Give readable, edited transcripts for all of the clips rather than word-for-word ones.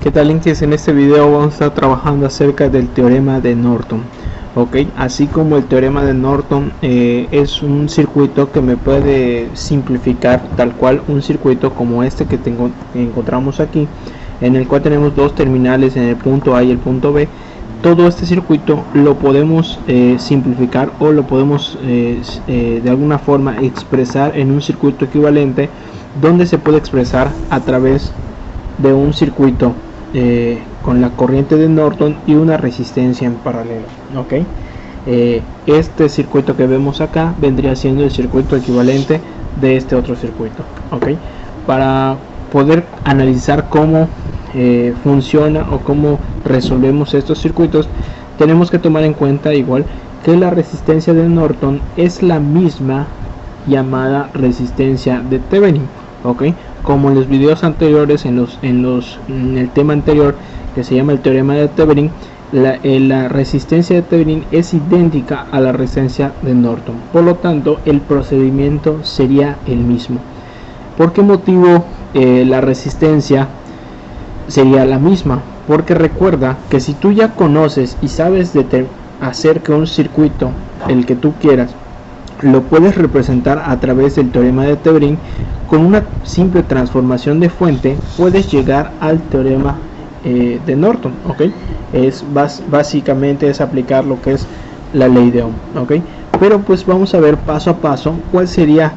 ¿Qué tal, Inquis? En este video vamos a estar trabajando acerca del teorema de Norton. Así como el teorema de Norton es un circuito que me puede simplificar tal cual un circuito como este que encontramos aquí, en el cual tenemos dos terminales en el punto A y el punto B. Todo este circuito lo podemos simplificar o lo podemos de alguna forma expresar en un circuito equivalente, donde se puede expresar a través de un circuito con la corriente de Norton y una resistencia en paralelo. Este circuito que vemos acá vendría siendo el circuito equivalente de este otro circuito. Para poder analizar cómo funciona o cómo resolvemos estos circuitos, tenemos que tomar en cuenta igual que la resistencia de Norton es la misma llamada resistencia de Thevenin. Como en los videos anteriores, en el tema anterior que se llama el teorema de Thevenin, la resistencia de Thevenin es idéntica a la resistencia de Norton. Por lo tanto, el procedimiento sería el mismo. ¿Por qué motivo la resistencia sería la misma? Porque recuerda que si tú ya conoces y sabes hacer que un circuito, el que tú quieras, lo puedes representar a través del teorema de Thevenin, con una simple transformación de fuente puedes llegar al teorema de Norton. Básicamente es aplicar lo que es la ley de Ohm. Pero pues vamos a ver paso a paso cuál sería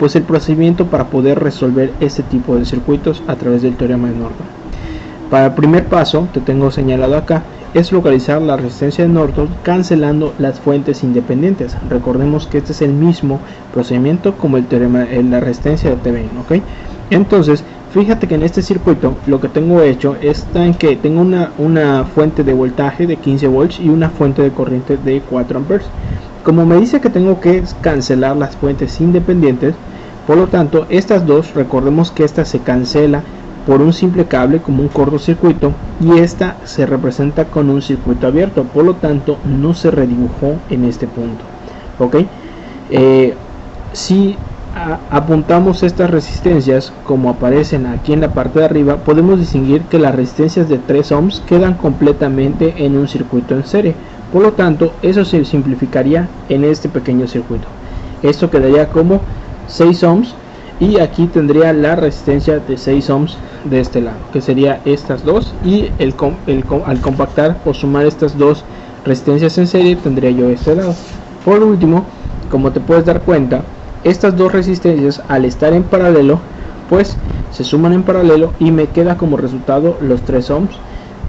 pues el procedimiento para poder resolver este tipo de circuitos a través del teorema de Norton. Para el primer paso, te tengo señalado acá, es localizar la resistencia de Norton cancelando las fuentes independientes. Recordemos que este es el mismo procedimiento como el teorema en la resistencia de Thevenin. Entonces, fíjate que en este circuito lo que tengo hecho está en que tengo una fuente de voltaje de 15 volts y una fuente de corriente de 4 amperes. Como me dice que tengo que cancelar las fuentes independientes, por lo tanto estas dos, recordemos que esta se cancela por un simple cable como un cortocircuito y esta se representa con un circuito abierto, por lo tanto no se redibujó en este punto. Si apuntamos estas resistencias como aparecen aquí en la parte de arriba, podemos distinguir que las resistencias de 3 ohms quedan completamente en un circuito en serie, por lo tanto eso se simplificaría en este pequeño circuito. Esto quedaría como 6 ohms y aquí tendría la resistencia de 6 ohms de este lado, que sería estas dos, y al compactar o sumar estas dos resistencias en serie tendría yo este lado. Por último, como te puedes dar cuenta, estas dos resistencias al estar en paralelo pues se suman en paralelo y me queda como resultado los 3 ohms,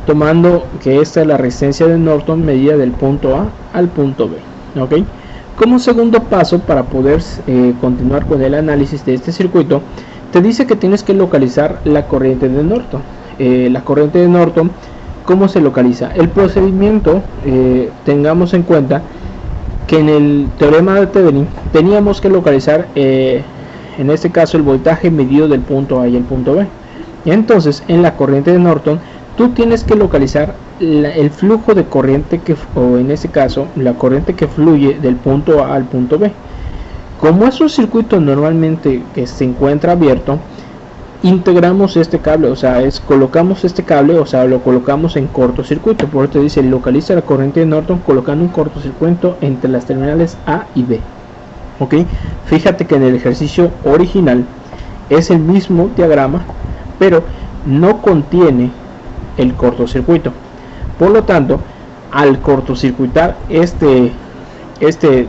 tomando que esta es la resistencia de Norton medida del punto A al punto B. Como segundo paso, para poder continuar con el análisis de este circuito, te dice que tienes que localizar la corriente de Norton. La corriente de Norton, ¿cómo se localiza? El procedimiento, tengamos en cuenta que en el teorema de Thevenin teníamos que localizar en este caso el voltaje medido del punto A y el punto B. Entonces, en la corriente de Norton tú tienes que localizar el flujo de corriente o en este caso la corriente que fluye del punto A al punto B. Como es un circuito normalmente que se encuentra abierto, integramos este cable, colocamos este cable, lo colocamos en cortocircuito. Por eso te dice localiza la corriente de Norton colocando un cortocircuito entre las terminales A y B. Fíjate que en el ejercicio original es el mismo diagrama, pero no contiene el cortocircuito. Por lo tanto, al cortocircuitar este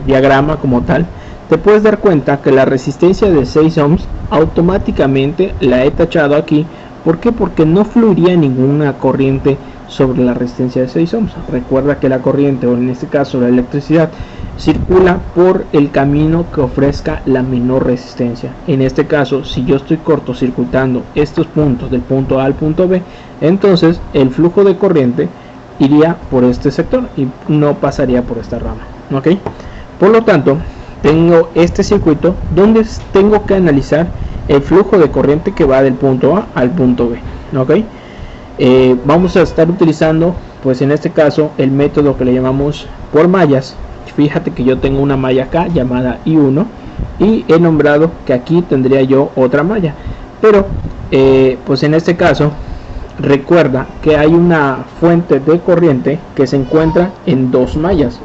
diagrama como tal, te puedes dar cuenta que la resistencia de 6 ohms automáticamente la he tachado aquí. ¿Por qué? Porque no fluiría ninguna corriente sobre la resistencia de 6 ohms. Recuerda que la corriente, o en este caso la electricidad, circula por el camino que ofrezca la menor resistencia. En este caso, si yo estoy cortocircuitando estos puntos del punto A al punto B, entonces el flujo de corriente iría por este sector y no pasaría por esta rama. Por lo tanto, tengo este circuito donde tengo que analizar el flujo de corriente que va del punto A al punto B. Vamos a estar utilizando, pues en este caso, el método que le llamamos por mallas. Fíjate que yo tengo una malla acá llamada I1 y he nombrado que aquí tendría yo otra malla, pero pues en este caso recuerda que hay una fuente de corriente que se encuentra en 2 mallas.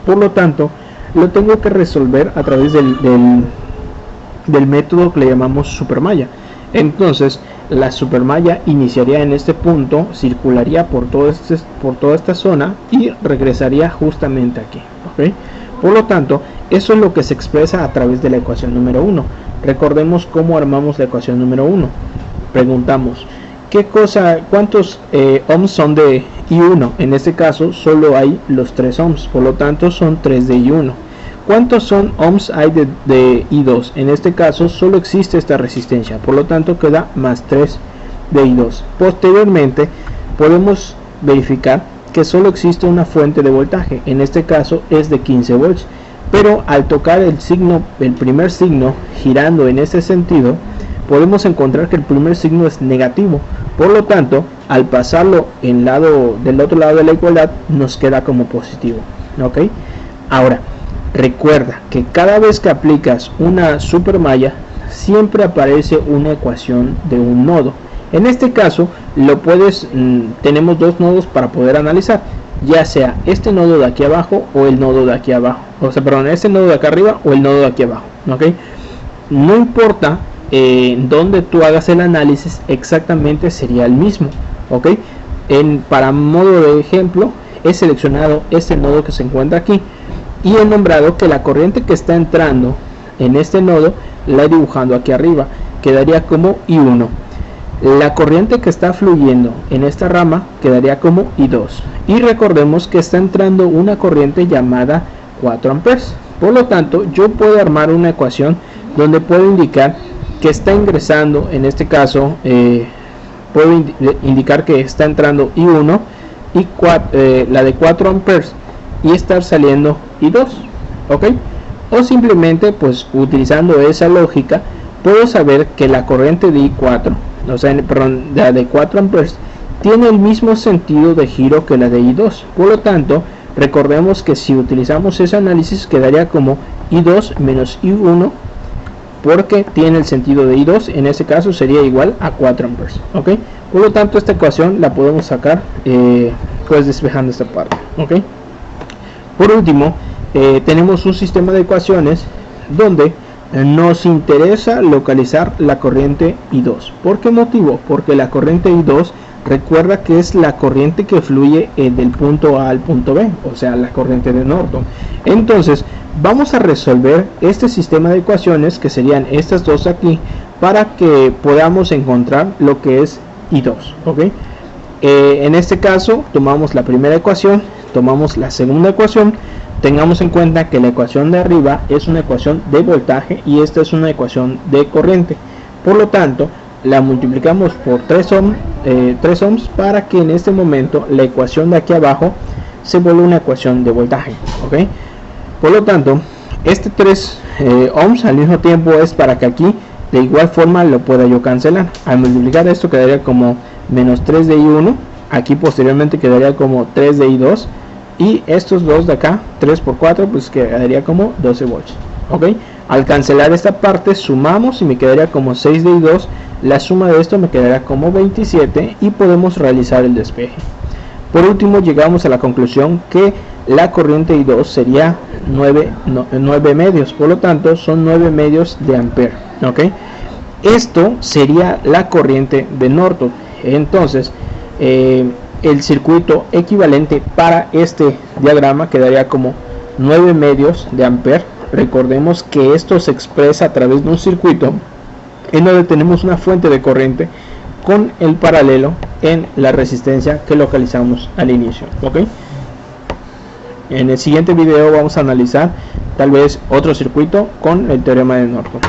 Por lo tanto, lo tengo que resolver a través del método que le llamamos supermalla. Entonces, la supermalla iniciaría en este punto, circularía por toda esta zona y regresaría justamente aquí, ¿okay? Por lo tanto, eso es lo que se expresa a través de la ecuación número 1. Recordemos cómo armamos la ecuación número 1. Preguntamos, ¿cuántos ohms son de I1? En este caso solo hay los 3 ohms, por lo tanto son 3 de I1. ¿Cuántos son ohms hay de I2? En este caso solo existe esta resistencia, por lo tanto queda más 3 de I2. Posteriormente podemos verificar que solo existe una fuente de voltaje, en este caso es de 15 volts, pero al tocar el primer signo girando en este sentido, podemos encontrar que el primer signo es negativo. Por lo tanto, al pasarlo del otro lado de la igualdad, nos queda como positivo, ¿ok? Ahora, recuerda que cada vez que aplicas una supermalla, siempre aparece una ecuación de un nodo. En este caso, tenemos 2 nodos para poder analizar, ya sea este nodo de aquí abajo o el nodo de aquí abajo. Este nodo de acá arriba o el nodo de aquí abajo, ¿ok? No importa donde tú hagas el análisis, exactamente sería el mismo, ¿ok? Para modo de ejemplo, he seleccionado este nodo que se encuentra aquí y he nombrado que la corriente que está entrando en este nodo la he dibujado aquí arriba, quedaría como I1. La corriente que está fluyendo en esta rama quedaría como I2. Y recordemos que está entrando una corriente llamada 4 amperes. Por lo tanto, yo puedo armar una ecuación donde puedo indicar que está ingresando, en este caso, puedo indicar que está entrando I1 y la de 4 amperes y estar saliendo I2, ¿ok? O simplemente, pues utilizando esa lógica, puedo saber que la corriente de I4, la de 4 amperes, tiene el mismo sentido de giro que la de I2. Por lo tanto, recordemos que si utilizamos ese análisis, quedaría como I2 menos I1, porque tiene el sentido de I2, en ese caso sería igual a 4 amperes, ¿ok? Por lo tanto, esta ecuación la podemos sacar pues despejando esta parte, ¿ok? Por último, tenemos un sistema de ecuaciones donde nos interesa localizar la corriente I2. ¿Por qué motivo? Porque la corriente I2, recuerda que es la corriente que fluye del punto A al punto B, o sea, la corriente de Norton. Entonces, vamos a resolver este sistema de ecuaciones, que serían estas dos aquí, para que podamos encontrar lo que es I2, ¿ok? En este caso, tomamos la primera ecuación, tomamos la segunda ecuación. Tengamos en cuenta que la ecuación de arriba es una ecuación de voltaje y esta es una ecuación de corriente. Por lo tanto, la multiplicamos por 3 ohms para que en este momento la ecuación de aquí abajo se vuelva una ecuación de voltaje, ¿ok? Por lo tanto, este 3 ohms al mismo tiempo es para que aquí de igual forma lo pueda yo cancelar. Al multiplicar esto quedaría como menos 3 de I1, aquí posteriormente quedaría como 3 de I2, y estos dos de acá, 3 por 4, pues quedaría como 12 volts, ¿ok? Al cancelar esta parte sumamos y me quedaría como 6 de I2, la suma de esto me quedaría como 27 y podemos realizar el despeje. Por último, llegamos a la conclusión que la corriente I2 sería 9 medios, por lo tanto son 9 medios de ampere, ¿ok? Esto sería la corriente de Norton. Entonces, el circuito equivalente para este diagrama quedaría como 9 medios de ampere. Recordemos que esto se expresa a través de un circuito en donde tenemos una fuente de corriente con el paralelo en la resistencia que localizamos al inicio, ¿ok? En el siguiente video vamos a analizar tal vez otro circuito con el teorema de Norton.